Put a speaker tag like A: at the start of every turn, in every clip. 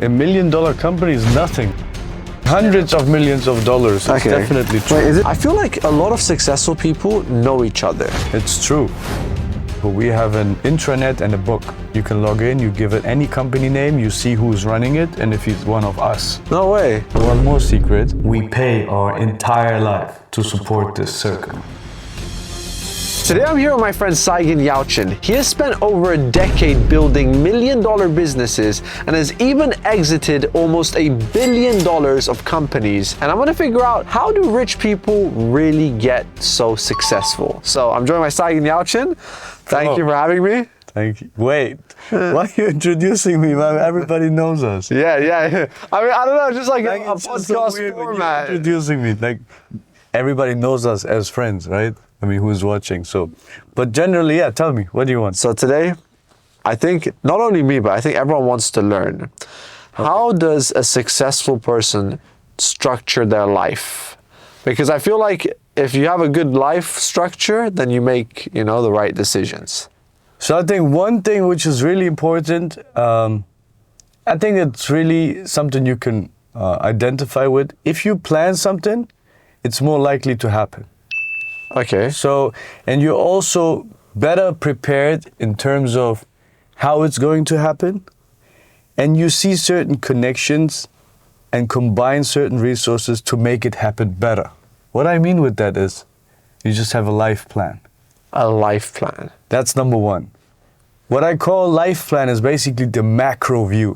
A: $1 million company is nothing. Hundreds of millions of dollars. It's definitely true.
B: Wait, I feel like a lot of successful people know each other.
A: It's true. We have an intranet and a book. You can log in, you give it any company name, you see who's running it, and if he's one of us.
B: No way.
A: One more secret. We pay our entire life to support this circle.
B: Today I'm here with my friend Saygin Yalcin. He has spent over a decade building $1 million businesses and has even exited almost $1 billion of companies. And I'm gonna figure out, how do rich people really get so successmesuccessful? So I'm joined by Saygin Yalcin. Thank you for having me.
A: Thank you. Wait, why are you introducing me, man? Everybody knows us.
B: Yeah. I mean, I don't know, just like a
A: It's so
B: podcast
A: weird
B: format.
A: when you're introducing me, like everybody knows us as friends, right? I mean, who's watching? So, but generally, yeah, tell me, what do you want?
B: So today, I think not only me, but I think everyone wants to learn. How does a successful person structure their life? Because I feel like if you have a good life structure, then you make, the right decisions.
A: So I think one thing which is really important, I think it's really something you can identify with. If you plan something, it's more likely to happen.
B: Okay.
A: So, and you're also better prepared in terms of how it's going to happen. And you see certain connections and combine certain resources to make it happen better. What I mean with that is, you just have a life plan.
B: A life plan.
A: That's number one. What I call life plan is basically the macro view.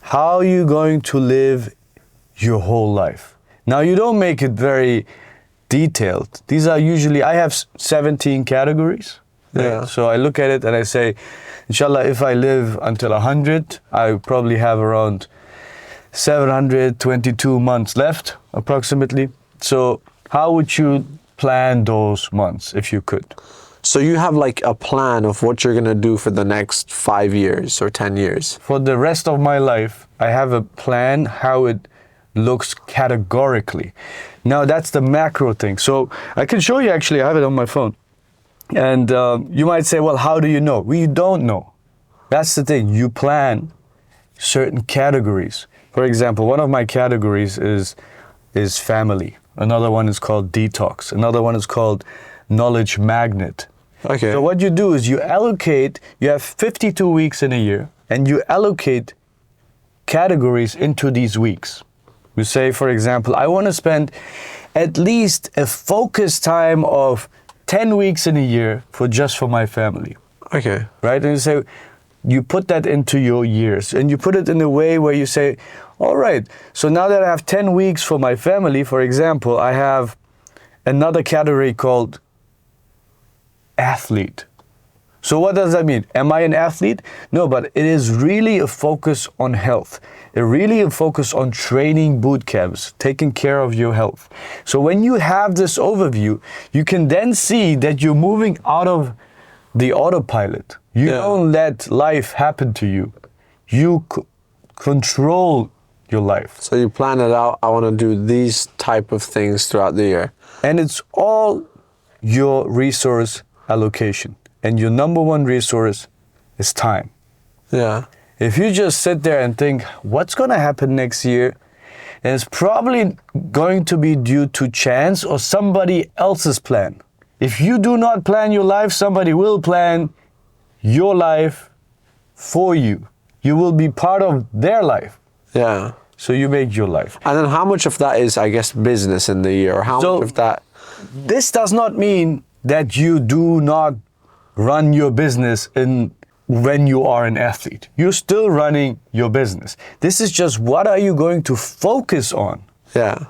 A: How are you going to live your whole life? Now, you don't make it very detailed. These are usually, I have 17 categories.
B: Yeah.
A: So I look at it and I say, inshallah, if I live until 100, I probably have around 722 months left, approximately. So how would you plan those months if you could?
B: So you have like a plan of what you're gonna do for the next 5 years or 10 years?
A: For the rest of my life, I have a plan how it looks categorically. Now that's the macro thing. So I can show you, actually, I have it on my phone. And you might say, well, how do you know? We don't know. That's the thing. You plan certain categories. For example, one of my categories is family. Another one is called detox. Another one is called knowledge magnet.
B: Okay.
A: So what you do is you have 52 weeks in a year, and you allocate categories into these weeks. You say, for example, I want to spend at least a focused time of 10 weeks in a year for my family.
B: Okay.
A: Right? And you say, you put that into your years, and you put it in a way where you say, all right, so now that I have 10 weeks for my family, for example, I have another category called athlete. So what does that mean? Am I an athlete? No, but it is really a focus on health. Really a focus on training boot camps, taking care of your health. So when you have this overview, you can then see that you're moving out of the autopilot. You don't let life happen to you. You control your life.
B: So you plan it out. I want to do these type of things throughout the year.
A: And it's all your resource allocation. And your number one resource is time.
B: Yeah.
A: If you just sit there and think, what's going to happen next year? And it's probably going to be due to chance or somebody else's plan. If you do not plan your life, somebody will plan your life for you. You will be part of their life.
B: Yeah.
A: So you make your life.
B: And then how much of that is, I guess, business in the year? Or how much of that?
A: This does not mean that you do not run your business when you are an athlete. You're still running your business. This is just what are you going to focus on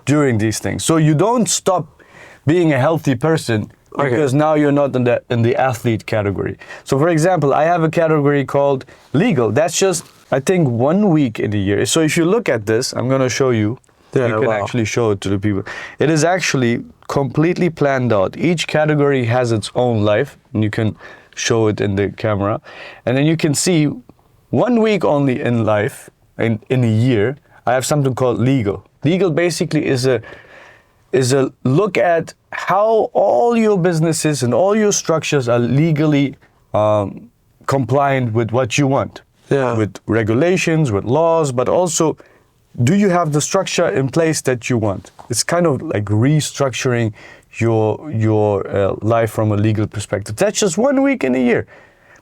A: during these things. So you don't stop being a healthy person because now you're not in the athlete category. So for example, I have a category called legal. That's just, I think, 1 week in a year. So if you look at this, I'm going to show you. You can actually show it to the people. It is actually completely planned out. Each category has its own life, and you can show it in the camera. And then you can see 1 week only in life, in a year, I have something called legal. Legal basically is a look at how all your businesses and all your structures are legally compliant with what you want.
B: Yeah.
A: with regulations, with laws, but also, do you have the structure in place that you want? It's kind of like restructuring your life from a legal perspective. That's just 1 week in a year.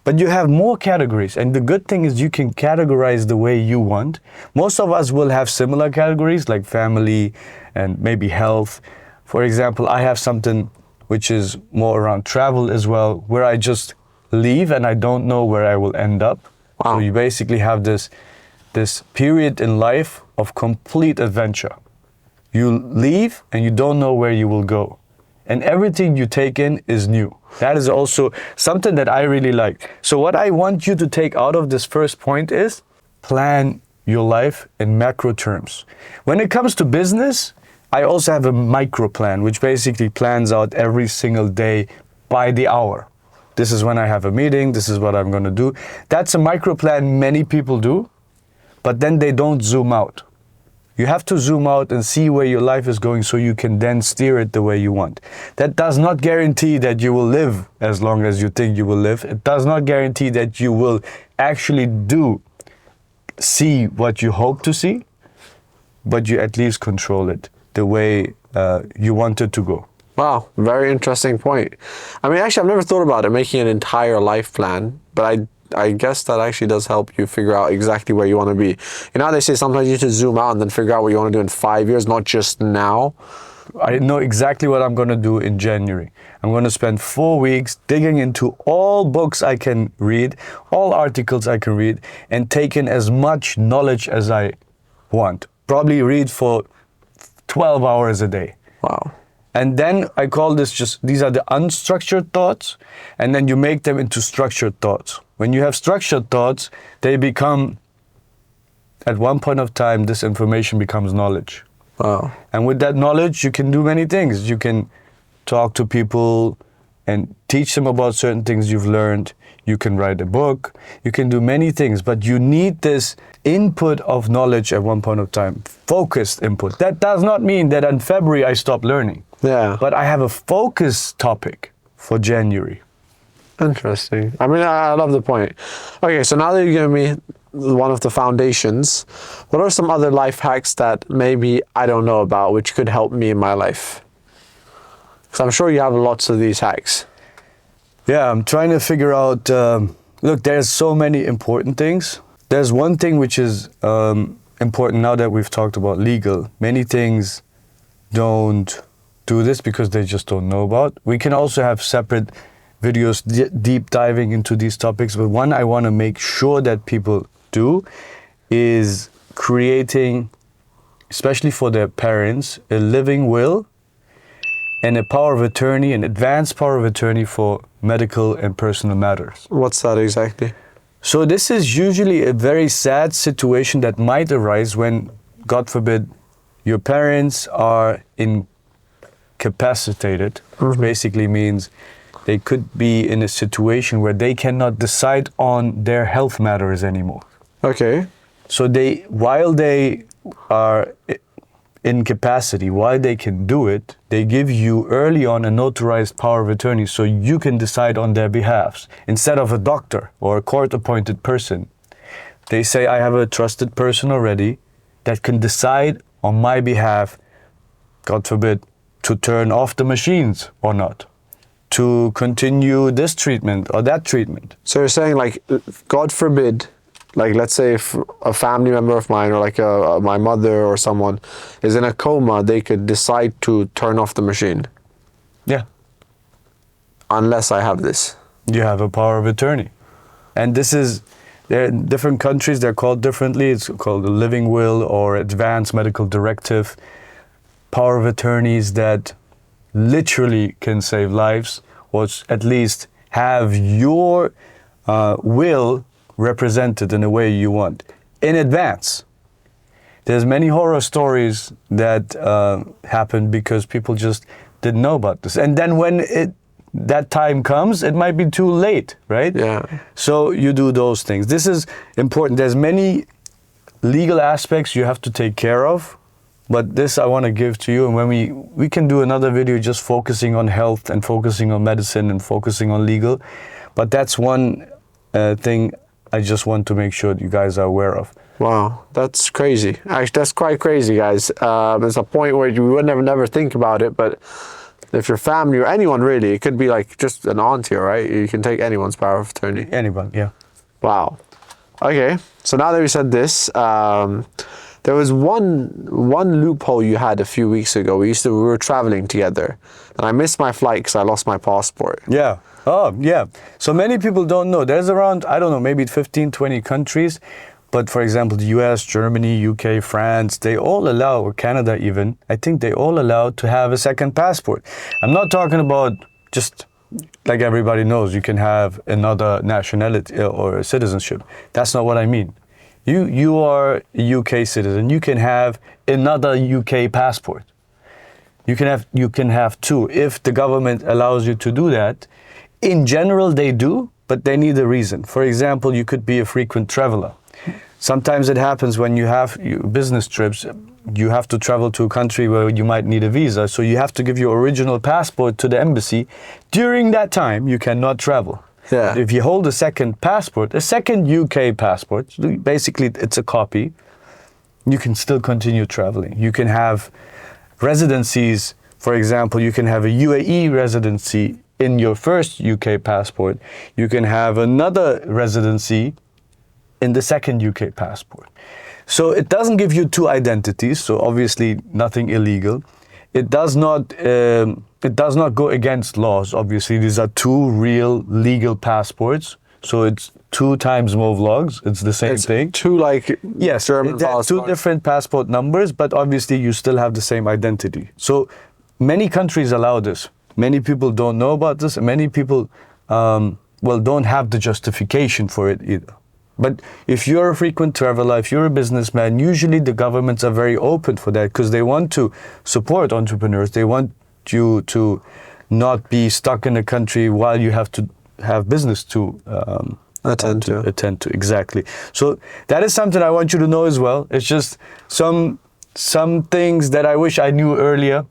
A: But you have more categories. And the good thing is you can categorize the way you want. Most of us will have similar categories like family and maybe health. For example, I have something which is more around travel as well, where I just leave and I don't know where I will end up.
B: Wow.
A: So you basically have this period in life of complete adventure. You leave and you don't know where you will go. And everything you take in is new. That is also something that I really like. So what I want you to take out of this first point is plan your life in macro terms. When it comes to business, I also have a micro plan, which basically plans out every single day by the hour. This is when I have a meeting, this is what I'm gonna do. That's a micro plan many people do, but then they don't zoom out. You have to zoom out and see where your life is going so you can then steer it the way you want. That does not guarantee that you will live as long as you think you will live. It does not guarantee that you will actually see what you hope to see, but you at least control it the way you want it to go.
B: Wow, very interesting point. I mean, actually, I've never thought about it, making an entire life plan, but I guess that actually does help you figure out exactly where you want to be. You know, they say sometimes you need to zoom out and then figure out what you want to do in 5 years, not just now.
A: I know exactly what I'm going to do in January. I'm going to spend 4 weeks digging into all books I can read, all articles I can read, and take in as much knowledge as I want. Probably read for 12 hours a day.
B: Wow.
A: And then I call this these are the unstructured thoughts, and then you make them into structured thoughts. When you have structured thoughts, they become, at one point of time, this information becomes knowledge.
B: Wow.
A: And with that knowledge, you can do many things. You can talk to people and teach them about certain things you've learned. You can write a book. You can do many things, but you need this input of knowledge at one point of time, focused input. That does not mean that in February I stop learning.
B: Yeah.
A: But I have a focus topic for January.
B: Interesting. I mean, I love the point. Okay, so now that you've given me one of the foundations, what are some other life hacks that maybe I don't know about which could help me in my life? Because I'm sure you have lots of these hacks.
A: Yeah, I'm trying to figure out, look, there's so many important things. There's one thing which is important now that we've talked about legal. Many things don't do this because they just don't know about. We can also have separate videos deep diving into these topics, but one I want to make sure that people do is creating, especially for their parents, a living will and a power of attorney, an advanced power of attorney for medical and personal matters.
B: What's that exactly?
A: So this is usually a very sad situation that might arise when, God forbid, your parents are incapacitated, which basically means they could be in a situation where they cannot decide on their health matters anymore.
B: Okay.
A: So while they are incapacity, while they can do it, they give you early on a notarized power of attorney so you can decide on their behalf. Instead of a doctor or a court-appointed person, they say, I have a trusted person already that can decide on my behalf, God forbid, to turn off the machines or not, to continue this treatment or that treatment.
B: So you're saying, like, God forbid, like, let's say if a family member of mine or like my mother or someone is in a coma, they could decide to turn off the machine.
A: Yeah.
B: Unless I have this.
A: You have a power of attorney. And they're in different countries, they're called differently. It's called a living will or advanced medical directive. Power of attorneys that literally can save lives, or at least have your will represented in a way you want in advance. There's many horror stories that happened because people just didn't know about this, and then when that time comes, it might be too late, right?
B: Yeah.
A: So you do those things. This is important. There's many legal aspects you have to take care of, but this I want to give to you, and when we can do another video just focusing on health and focusing on medicine and focusing on legal, but that's one thing I just want to make sure you guys are aware of.
B: Wow, that's crazy. Actually, that's quite crazy, guys. There's a point where you would never think about it, but if your family or anyone really, it could be like just an aunt here, right? You can take anyone's power of attorney.
A: Anyone, yeah.
B: Wow. Okay, so now that we said this, there was one loophole you had a few weeks ago. We were traveling together, and I missed my flight because I lost my passport.
A: Yeah. Oh, yeah. So many people don't know. There's around, I don't know, maybe 15, 20 countries. But for example, the US, Germany, UK, France, they all allow, or Canada even, I think they all allow to have a second passport. I'm not talking about just like everybody knows, you can have another nationality or citizenship. That's not what I mean. You are a UK citizen. You can have another UK passport. You can have two if the government allows you to do that. In general, they do, but they need a reason. For example, you could be a frequent traveler. Sometimes it happens when you have business trips, you have to travel to a country where you might need a visa. So you have to give your original passport to the embassy. During that time, you cannot travel.
B: Yeah.
A: If you hold a second passport, a second UK passport, basically it's a copy, you can still continue traveling. You can have residencies. For example, you can have a UAE residency in your first UK passport. You can have another residency in the second UK passport. So it doesn't give you two identities, so obviously nothing illegal. It does not go against laws, obviously. These are two real legal passports. So it's 2 times more vlogs. It's the same thing.
B: Two like
A: yes,
B: German passports.
A: 2 different passport numbers, but obviously you still have the same identity. So many countries allow this. Many people don't know about this. And many people, don't have the justification for it either. But if you're a frequent traveler, if you're a businessman, usually the governments are very open for that because they want to support entrepreneurs. They want you to not be stuck in a country while you have to have business to attend to. Exactly. So that is something I want you to know as well. It's just some things that I wish I knew earlier.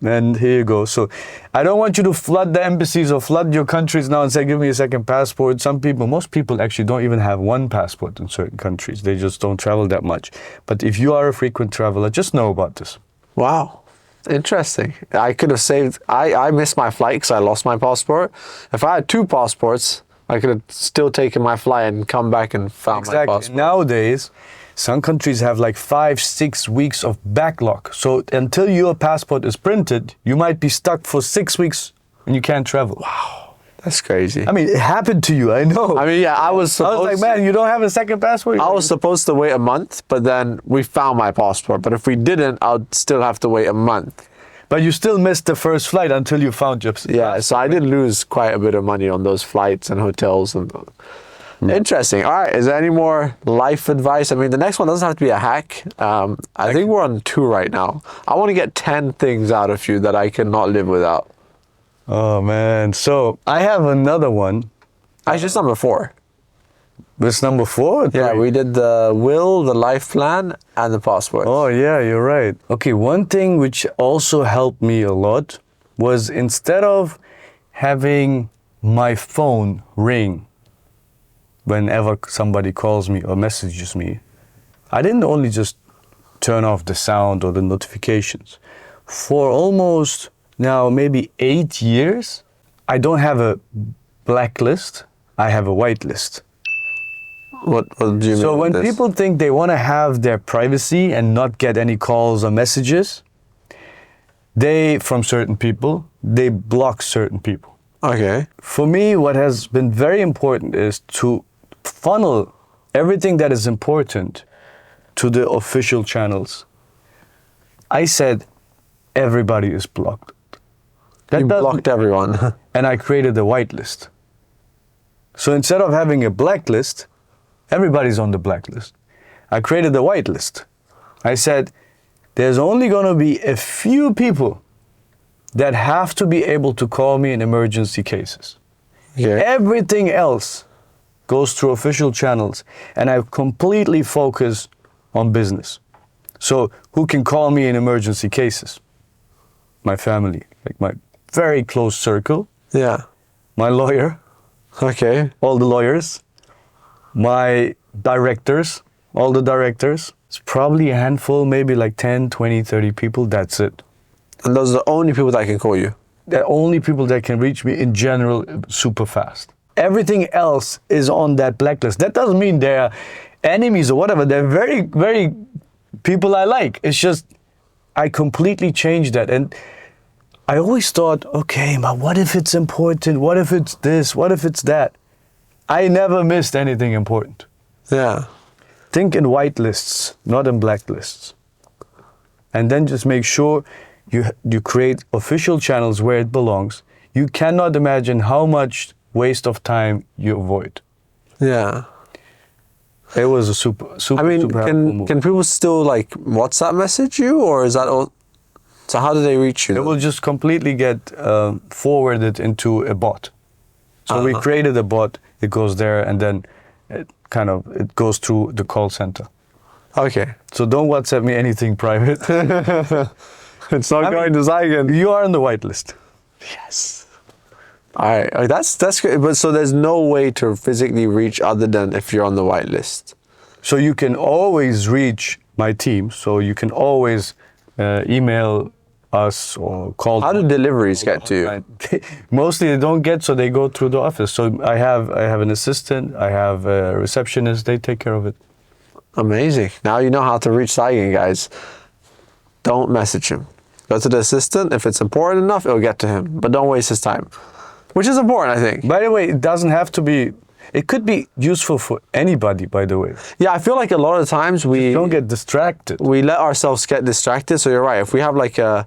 A: And here you go. So I don't want you to flood the embassies or flood your countries now and say, give me a second passport. Most people actually don't even have one passport in certain countries. They just don't travel that much. But if you are a frequent traveler, just know about this.
B: Wow. Interesting. I could have saved, I missed my flight because I lost my passport. If I had 2 passports, I could have still taken my flight and come back and found my passport.
A: Nowadays, some countries have like 5-6 weeks of backlog. So until your passport is printed, you might be stuck for 6 weeks and you can't travel.
B: Wow, that's crazy.
A: I mean, it happened to you, I know.
B: I mean, yeah, I was
A: like, man, you don't have a second passport?
B: I was supposed to wait a month, but then we found my passport. But if we didn't, I'd still have to wait a month.
A: But you still missed the first flight until you found your passport.
B: Yeah, so I did lose quite a bit of money on those flights and hotels and... Interesting. All right. Is there any more life advice? I mean, the next one doesn't have to be a hack. I think we're on 2 right now. I want to get 10 things out of you that I cannot live without.
A: Oh, man. So I have another one.
B: Actually, it's number 4.
A: This number 4?
B: Yeah, we did the will, the life plan, and the passport.
A: Oh, yeah, you're right. Okay, one thing which also helped me a lot was instead of having my phone ring whenever somebody calls me or messages me, I didn't only just turn off the sound or the notifications. For almost now maybe 8 years, I don't have a blacklist, I have a whitelist.
B: What do you mean?
A: So when people think they want to have their privacy and not get any calls or messages, from certain people, they block certain people.
B: Okay.
A: For me, what has been very important is to funnel everything that is important to the official channels. I said everybody is blocked.
B: You blocked everyone.
A: And I created a whitelist. So instead of having a blacklist, everybody's on the blacklist. I created a whitelist. I said there's only going to be a few people that have to be able to call me in emergency cases.
B: Okay.
A: Everything else goes through official channels, and I completely focus on business. So who can call me in emergency cases? My family, like my very close circle.
B: Yeah.
A: My lawyer.
B: Okay.
A: All the lawyers. my directors, all the directors, it's probably a handful, maybe like 10, 20, 30 people. That's it.
B: And those are the only people that can call you.
A: The only people that can reach me in general super fast. Everything else is on that blacklist. That doesn't mean they're enemies or whatever. They're very, very people I like. It's just I completely changed that. And I always thought, okay, but what if it's important? What if it's this? What if it's that? I never missed anything important.
B: Yeah.
A: Think in whitelists, not in blacklists. And then just make sure you create official channels where it belongs. You cannot imagine how much waste of time you avoid.
B: Yeah.
A: It was a super
B: I mean,
A: super helpful move.
B: can people still like WhatsApp message you, or is that all? So how do they reach you?
A: It will just completely get forwarded into a bot. So we created a bot. It goes there, and then it goes through the call center.
B: Okay.
A: So don't WhatsApp me anything private.
B: It's not going to Saygin.
A: You are on the whitelist.
B: Yes. All right. That's good. But so there's no way to physically reach other than if you're on the whitelist.
A: So you can always reach my team. So you can always email us or call.
B: How do deliveries get to you?
A: Mostly they don't get, so they go through the office. So I have an assistant, I have a receptionist, they take care of it.
B: Amazing. Now you know how to reach Saygin, guys. Don't message him. Go to the assistant. If it's important enough, it'll get to him. But don't waste his time. Which is important, I think.
A: By the way, it doesn't have to be, it could be useful for anybody, by the way.
B: Yeah, I feel like a lot of times we
A: don't get distracted.
B: We let ourselves get distracted. So you're right. If we have like I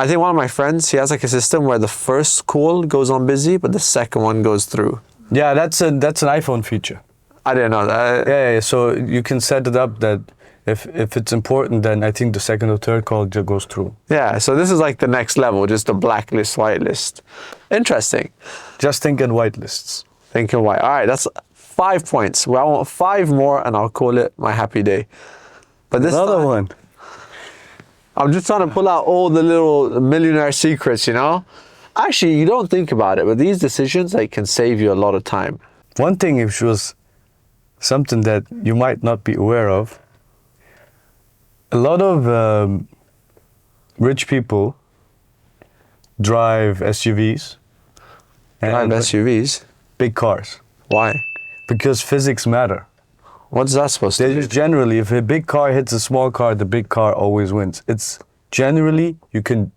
B: think one of my friends, he has like a system where the first call goes on busy, but the second one goes through.
A: Yeah, that's an iPhone feature.
B: I didn't know that.
A: Yeah. So you can set it up that if it's important, then I think the second or third call just goes through.
B: Yeah, so this is like the next level, just a blacklist, whitelist. Interesting.
A: Just think in whitelists.
B: Thinking white. All right, that's 5 points. Well, I want 5 more and I'll call it my happy day. But this
A: Another
B: time,
A: one.
B: I'm just trying to pull out all the little millionaire secrets, you know? Actually, you don't think about it, but these decisions like can save you a lot of time.
A: One thing, which was something that you might not be aware of, a lot of rich people drive SUVs.
B: Drive SUVs?
A: Big cars.
B: Why?
A: Because physics matter.
B: What's that supposed to be?
A: Generally, if a big car hits a small car, the big car always wins. It's generally, you can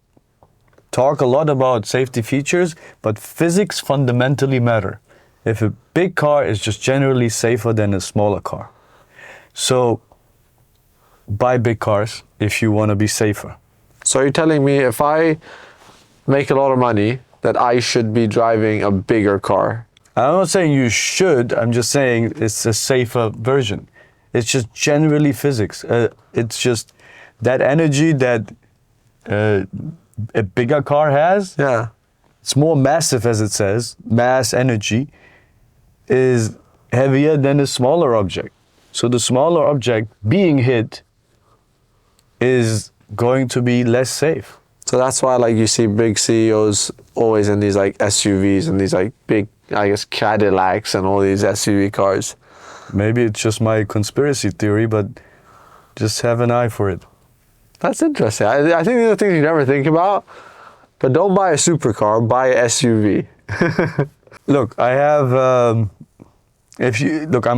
A: talk a lot about safety features, but physics fundamentally matter. If a big car is just generally safer than a smaller car. So buy big cars if you want to be safer.
B: So you're telling me if I make a lot of money that I should be driving a bigger car?
A: I'm not saying you should, I'm just saying it's a safer version. It's just generally physics. It's just that energy that a bigger car has.
B: Yeah.
A: It's more massive, as it says, mass energy is heavier than a smaller object. So the smaller object being hit is going to be less safe.
B: So that's why like you see big CEOs always in these like SUVs and these like big, I guess, Cadillacs and all these SUV cars.
A: Maybe it's just my conspiracy theory, but just have an eye for it.
B: That's interesting. I think these are things you never think about, but don't buy a supercar, buy a SUV.
A: Look, I have, I'm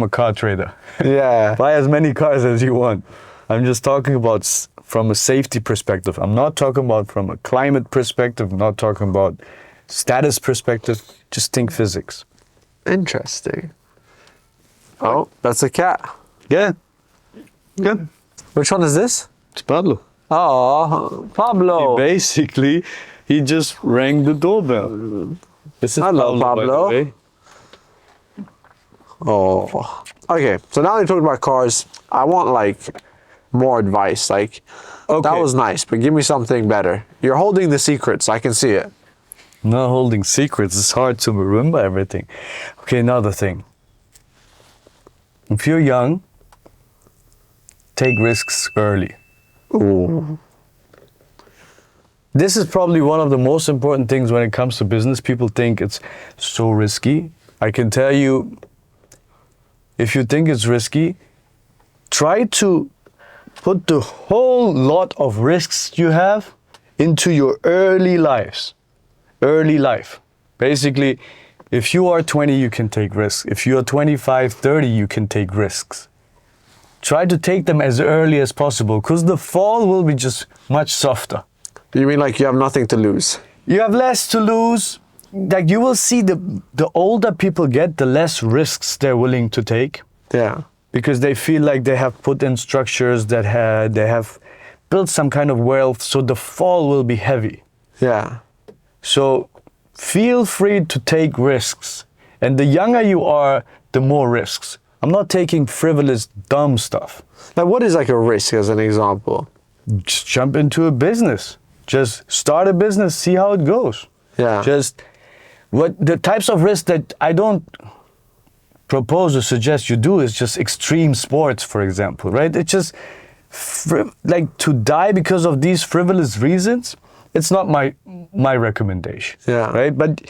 A: a car trader.
B: Yeah.
A: Buy as many cars as you want. I'm just talking about from a safety perspective. I'm not talking about from a climate perspective. I'm not talking about status perspective. Just think physics.
B: Interesting. Oh, that's a cat.
A: Yeah. Good.
B: Which one is this?
A: It's Pablo.
B: Oh, Pablo.
A: He just rang the doorbell. This is
B: Hello, Pablo.
A: by the way.
B: Oh. Okay, so now we talked about cars. I want like more advice. Like, that was nice, but give me something better. You're holding the secrets. I can see it.
A: I'm not holding secrets. It's hard to remember everything. Okay, another thing. If you're young, take risks early.
B: Ooh.
A: This is probably one of the most important things when it comes to business. People think it's so risky. I can tell you, if you think it's risky, try to put the whole lot of risks you have into your early life. Basically, if you are 20, you can take risks. If you are 25, 30, you can take risks. Try to take them as early as possible, because the fall will be just much softer.
B: You mean like you have nothing to lose?
A: You have less to lose. Like you will see the older people get, the less risks they're willing to take.
B: Yeah.
A: Because they feel like they have put in structures that they have built some kind of wealth, so the fall will be heavy.
B: Yeah.
A: So feel free to take risks. And the younger you are, the more risks. I'm not taking frivolous, dumb stuff.
B: Now, what is like a risk as an example?
A: Just jump into a business. Just start a business, see how it goes.
B: Yeah.
A: Just what the types of risks that I don't propose or suggest you do is just extreme sports, for example, right? It's just like to die because of these frivolous reasons. It's not my recommendation.
B: Yeah.
A: Right? But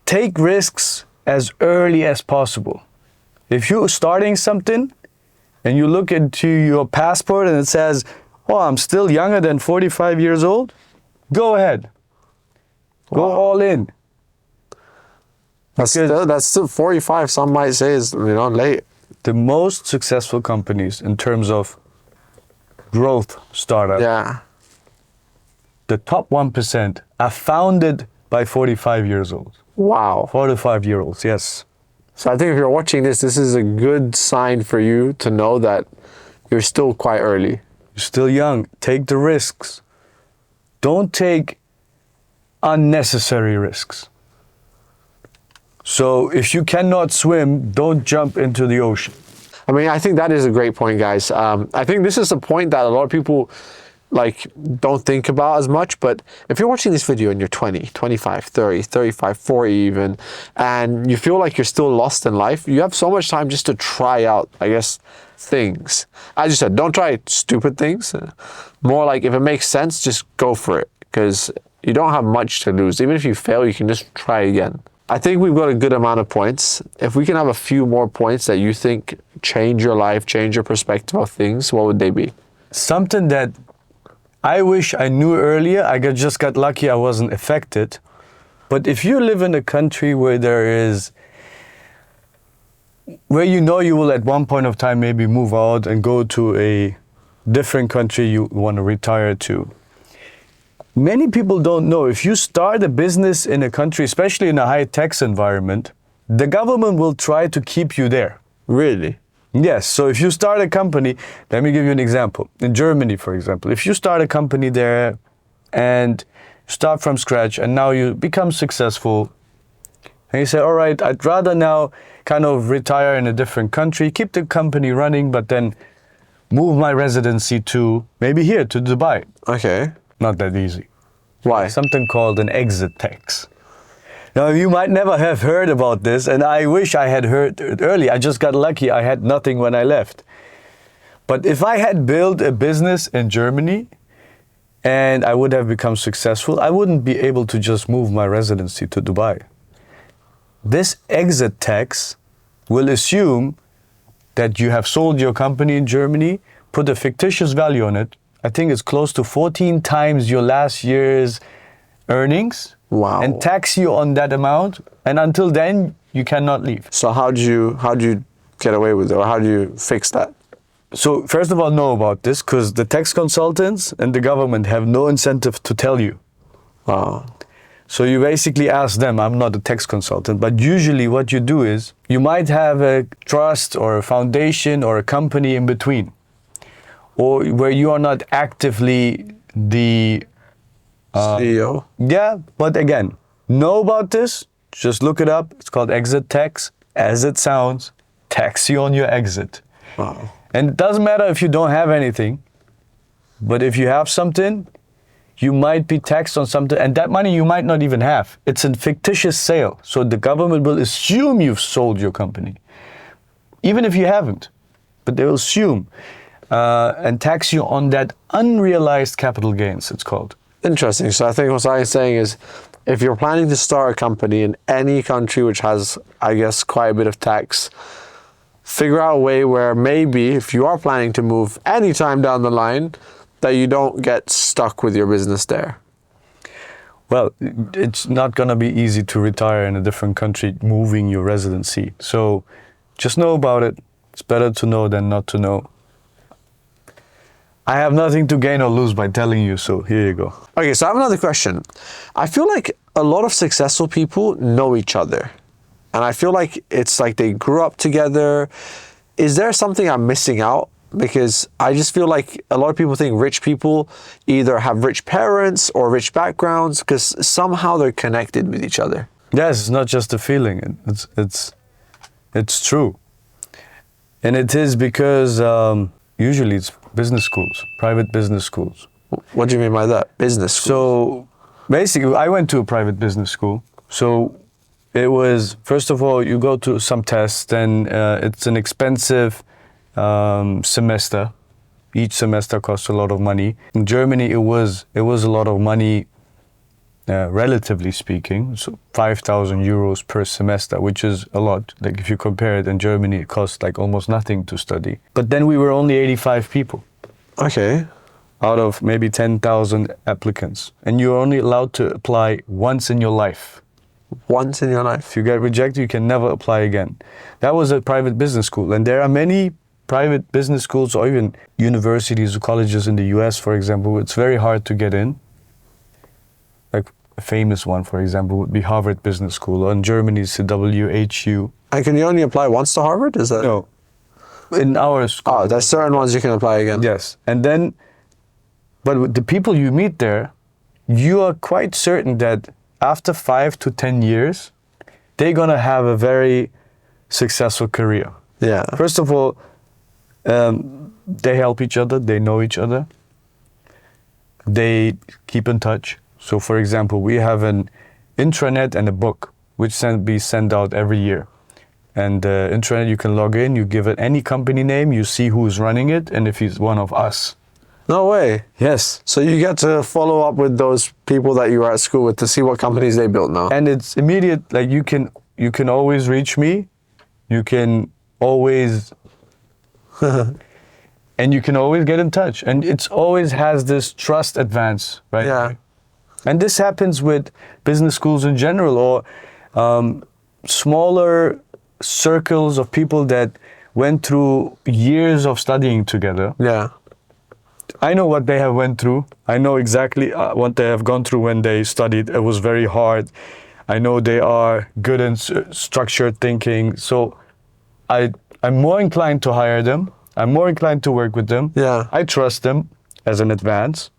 A: take risks as early as possible. If you're starting something and you look into your passport and it says, "Oh, I'm still younger than 45 years old," go ahead. Go all in.
B: That's still 45. Some might say is late.
A: The most successful companies in terms of growth startup,
B: Yeah.
A: the top 1% are founded by 45 years old.
B: Wow.
A: 45-year-olds, yes.
B: So I think if you're watching this is a good sign for you to know that you're still quite early.
A: You're still young. Take the risks. Don't take unnecessary risks. So if you cannot swim, don't jump into the ocean.
B: I mean, I think that is a great point, guys. I think this is a point that a lot of people don't think about as much, but if you're watching this video and you're 20, 25, 30, 35, 40 even, and you feel like you're still lost in life, you have so much time just to try out, I guess, things. As you said, don't try stupid things. More like if it makes sense, just go for it, because you don't have much to lose. Even if you fail, you can just try again. I think we've got a good amount of points. If we can have a few more points that you think change your life, change your perspective of things, what would they be?
A: Something that I wish I knew earlier. I just got lucky I wasn't affected. But if you live in a country where you will at one point of time maybe move out and go to a different country you want to retire to. Many people don't know, if you start a business in a country, especially in a high-tax environment, the government will try to keep you there.
B: Really?
A: Yes, so if you start a company, let me give you an example. In Germany, for example, if you start a company there and start from scratch and now you become successful and you say, all right, I'd rather now kind of retire in a different country, keep the company running, but then move my residency to maybe here, to Dubai.
B: Okay.
A: Not that easy.
B: Why?
A: Something called an exit tax. Now, you might never have heard about this, and I wish I had heard it early. I just got lucky. I had nothing when I left. But if I had built a business in Germany and I would have become successful, I wouldn't be able to just move my residency to Dubai. This exit tax will assume that you have sold your company in Germany, put a fictitious value on it. I think it's close to 14 times your last year's earnings.
B: Wow.
A: And tax you on that amount, and until then you cannot leave.
B: So how do you get away with it, or how do you fix that?
A: So first of all, know about this, because the tax consultants and the government have no incentive to tell you.
B: Wow.
A: So you basically ask them. I'm not a tax consultant, but usually what you do is you might have a trust or a foundation or a company in between, or where you are not actively the
B: CEO.
A: Yeah, but again, know about this. Just look it up. It's called exit tax. As it sounds, tax you on your exit.
B: Wow.
A: And it doesn't matter if you don't have anything, but if you have something, you might be taxed on something, and that money you might not even have. It's a fictitious sale, so the government will assume you've sold your company, even if you haven't, but they will assume and tax you on that unrealized capital gains, it's called.
B: Interesting. So I think what I'm saying is, if you're planning to start a company in any country which has, I guess, quite a bit of tax, figure out a way where maybe if you are planning to move anytime down the line, that you don't get stuck with your business there.
A: Well, it's not going to be easy to retire in a different country moving your residency. So just know about it. It's better to know than not to know. I have nothing to gain or lose by telling you, so here you go.
B: Okay, so I have another question. I feel like a lot of successful people know each other. And I feel like it's like they grew up together. Is there something I'm missing out? Because I just feel like a lot of people think rich people either have rich parents or rich backgrounds because somehow they're connected with each other.
A: Yes, it's not just a feeling. It's true. And it is because usually it's business schools, private business schools.
B: What do you mean by that? Business school?
A: So basically, I went to a private business school. So it was, first of all, you go to some tests, then it's an expensive semester. Each semester costs a lot of money. In Germany, it was a lot of money, relatively speaking. So 5,000 euros per semester, which is a lot. Like if you compare it, in Germany, it costs like almost nothing to study. But then we were only 85 people.
B: Okay.
A: Out of maybe 10,000 applicants. And you're only allowed to apply once in your life.
B: Once in your life.
A: If you get rejected, you can never apply again. That was a private business school. And there are many private business schools or even universities or colleges in the US, for example. It's very hard to get in. Like a famous one, for example, would be Harvard Business School. Or in Germany, it's the WHU.
B: And can you only apply once to Harvard? Is that?
A: No. In our school.
B: Oh, there's certain ones you can apply again.
A: Yes. And then, but with the people you meet there, you are quite certain that after 5 to 10 years, they're going to have a very successful career.
B: Yeah.
A: First of all, they help each other, they know each other, they keep in touch. So for example, we have an intranet and a book, which be sent out every year. And intranet, you can log in, you give it any company name, you see who's running it, and if he's one of us.
B: No way.
A: Yes.
B: So you get to follow up with those people that you were at school with to see what companies they built now.
A: And it's immediate, like you can always reach me, you can always, and you can always get in touch. And it's always has this trust advance, right?
B: Yeah.
A: And this happens with business schools in general, or smaller circles of people that went through years of studying together.
B: Yeah.
A: I know what they have went through. I know exactly what they have gone through when they studied. It was very hard. I know they are good in structured thinking. So I'm more inclined to hire them. I'm more inclined to work with them.
B: Yeah.
A: I trust them as an advance.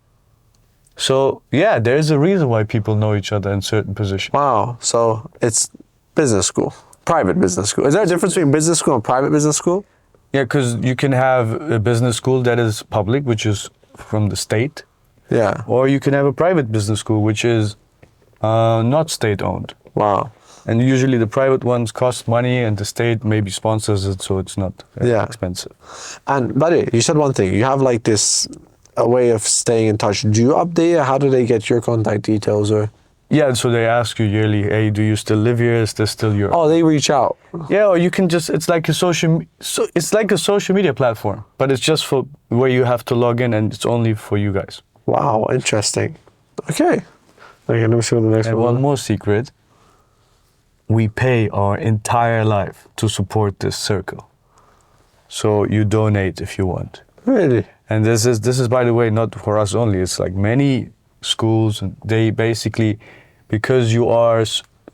A: So yeah, there's a reason why people know each other in certain positions.
B: Wow. So it's business school, private business school. Is there a difference between business school and private business school?
A: Yeah, because you can have a business school that is public, which is from the state.
B: Yeah.
A: Or you can have a private business school, which is not state-owned.
B: Wow.
A: And usually the private ones cost money and the state maybe sponsors it, so it's not expensive.
B: And buddy, you said one thing. You have like this a way of staying in touch. Do you update it? How do they get your contact details or?
A: Yeah, so they ask you yearly, hey, do you still live here? Is this still your...
B: Oh, they reach out.
A: Yeah, or you can just, it's like a social media platform, but it's just for where you have to log in and it's only for you guys.
B: Wow, interesting. Okay, let me see what the next
A: And one more secret. We pay our entire life to support this circle. So you donate if you want.
B: Really?
A: And this is by the way, not for us only. It's like many schools, and they basically, because you are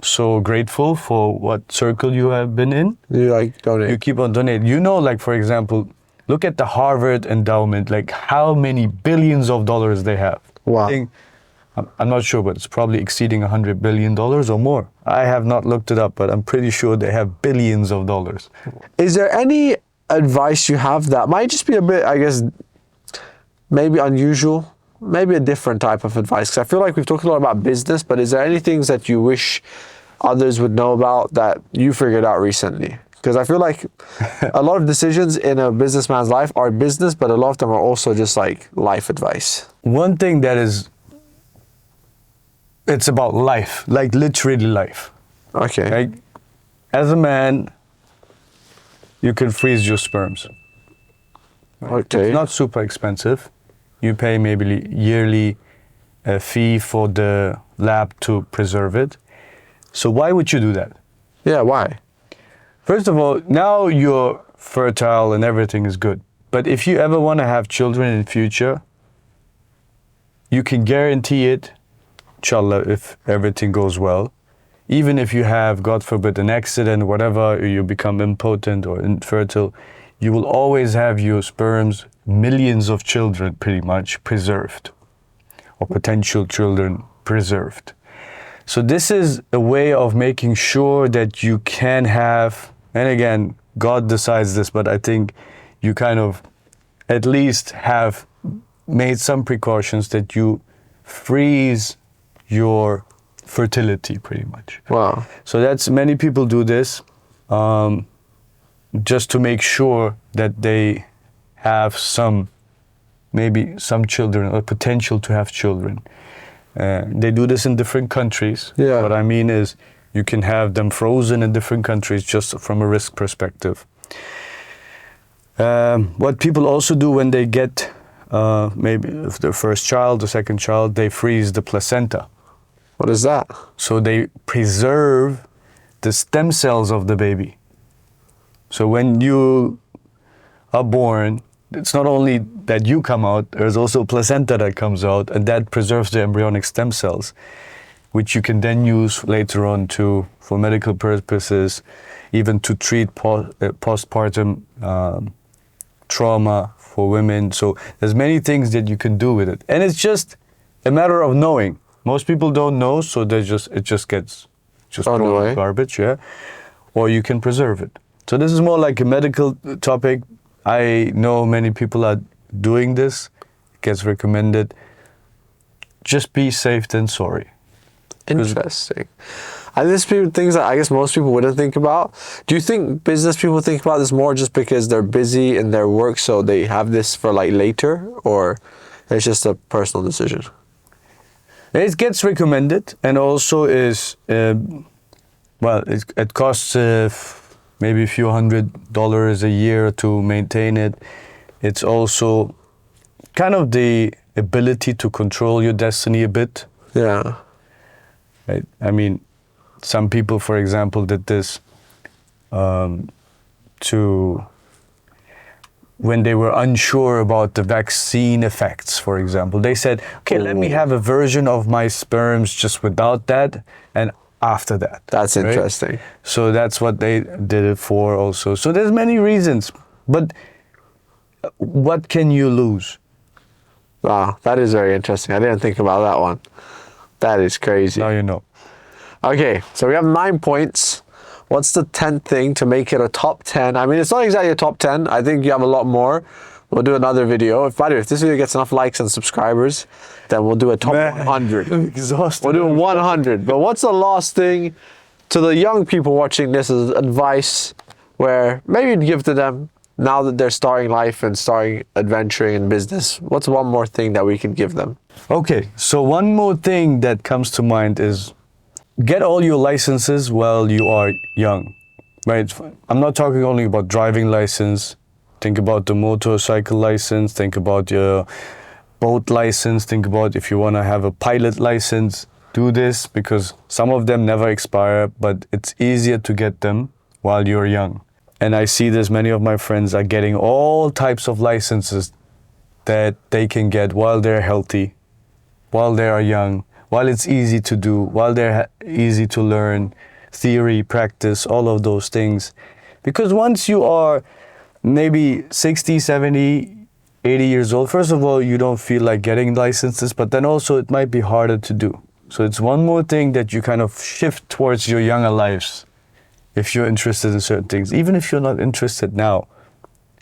A: so grateful for what circle you have been in,
B: You like donate?
A: you keep on donating. You know, like for example, look at the Harvard endowment, like how many billions of dollars they have.
B: Wow.
A: I'm not sure, but it's probably exceeding $100 billion or more. I have not looked it up, but I'm pretty sure they have billions of dollars.
B: Is there any advice you have that might just be a bit, I guess, maybe unusual, maybe a different type of advice? Because I feel like we've talked a lot about business, but is there any things that you wish others would know about that you figured out recently? Because I feel like a lot of decisions in a businessman's life are business, but a lot of them are also just like life advice.
A: One thing that is, it's about life, like literally life.
B: Okay.
A: Like, as a man, you can freeze your sperms.
B: Okay.
A: It's not super expensive. You pay maybe yearly fee for the lab to preserve it. So why would you do that?
B: Yeah, why?
A: First of all, now you're fertile and everything is good. But if you ever want to have children in the future, you can guarantee it, inshallah, if everything goes well. Even if you have, God forbid, an accident, whatever, or you become impotent or infertile, you will always have your sperms, millions of children pretty much, preserved, or potential children preserved. So this is a way of making sure that you can have, and again, God decides this, but I think you kind of at least have made some precautions that you freeze your fertility pretty much.
B: Wow.
A: So that's, many people do this just to make sure that they have some, maybe some children or potential to have children. They do this in different countries.
B: Yeah.
A: What I mean is you can have them frozen in different countries just from a risk perspective. What people also do when they get maybe if their first child or second child, they freeze the placenta.
B: What is that?
A: So they preserve the stem cells of the baby. So when you are born, it's not only that you come out, there's also placenta that comes out, and that preserves the embryonic stem cells, which you can then use later on for medical purposes, even to treat postpartum trauma for women. So there's many things that you can do with it, and it's just a matter of knowing. Most people don't know, so it just gets thrown in the garbage, yeah. Or you can preserve it. So this is more like a medical topic. I know many people are doing this. It gets recommended. Just be safe than sorry.
B: Interesting. And this things that I guess most people wouldn't think about. Do you think business people think about this more just because they're busy in their work, so they have this for like later, or it's just a personal decision?
A: It gets recommended, and also is well, it costs maybe a few $100s a year to maintain it. It's also kind of the ability to control your destiny a bit.
B: Yeah.
A: Right? I mean, some people, for example, did this when they were unsure about the vaccine effects, for example. They said, okay, let me have a version of my sperms just without that and after that.
B: That's
A: right?
B: interesting.
A: So that's what they did it for also. So there's many reasons, but what can you lose?
B: Wow, that is very interesting. I didn't think about that one. That is crazy.
A: Now you know.
B: Okay, so we have 9 points. What's the 10th thing to make it a top 10? I mean, it's not exactly a top 10. I think you have a lot more. We'll do another video. By the way, if this video gets enough likes and subscribers, then we'll do a top 100.
A: I'm exhausted.
B: We'll do 100. But what's the last thing to the young people watching this as advice where maybe you'd give to them now that they're starting life and starting adventuring in business? What's one more thing that we can give them?
A: Okay, so one more thing that comes to mind is get all your licenses while you are young, right? I'm not talking only about driving license. Think about the motorcycle license. Think about your boat license. Think about if you want to have a pilot license. Do this because some of them never expire, but it's easier to get them while you're young. And I see this, many of my friends are getting all types of licenses that they can get while they're healthy, while they are young, while it's easy to do, while they're easy to learn, theory, practice, all of those things. Because once you are maybe 60, 70, 80 years old, first of all, you don't feel like getting licenses, but then also it might be harder to do. So it's one more thing that you kind of shift towards your younger lives if you're interested in certain things. Even if you're not interested now,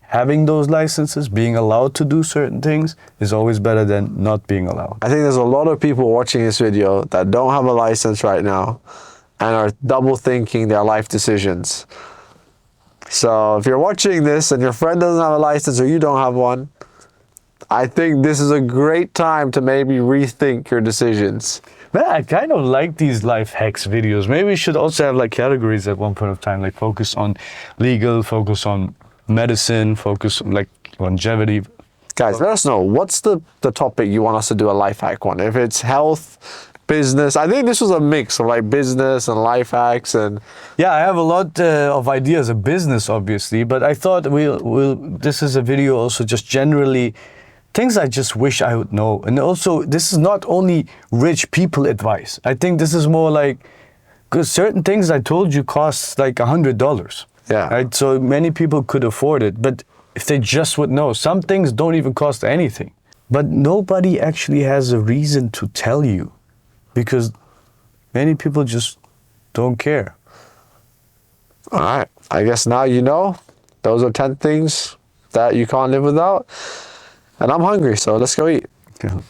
A: having those licenses, being allowed to do certain things is always better than not being allowed.
B: I think there's a lot of people watching this video that don't have a license right now and are double thinking their life decisions. So if you're watching this and your friend doesn't have a license or you don't have one, I think this is a great time to maybe rethink your decisions.
A: Man, I kind of like these life hacks videos. Maybe we should also have like categories at one point of time, like focus on legal, focus on medicine, focus on like longevity.
B: Guys, let us know, what's the topic you want us to do a life hack on? If it's health, business, I think this was a mix of like business and life hacks. And
A: Yeah, I have a lot of ideas of business, obviously, but I thought this is a video also just generally things I just wish I would know. And also, this is not only rich people advice. I think this is more like, because certain things I told you cost like $100.
B: Yeah.
A: Right? So many people could afford it, but if they just would know, some things don't even cost anything. But nobody actually has a reason to tell you, because many people just don't care.
B: all right, I guess now you know. Those are 10 things that you can't live without. And I'm hungry, so let's go eat.
A: Yeah.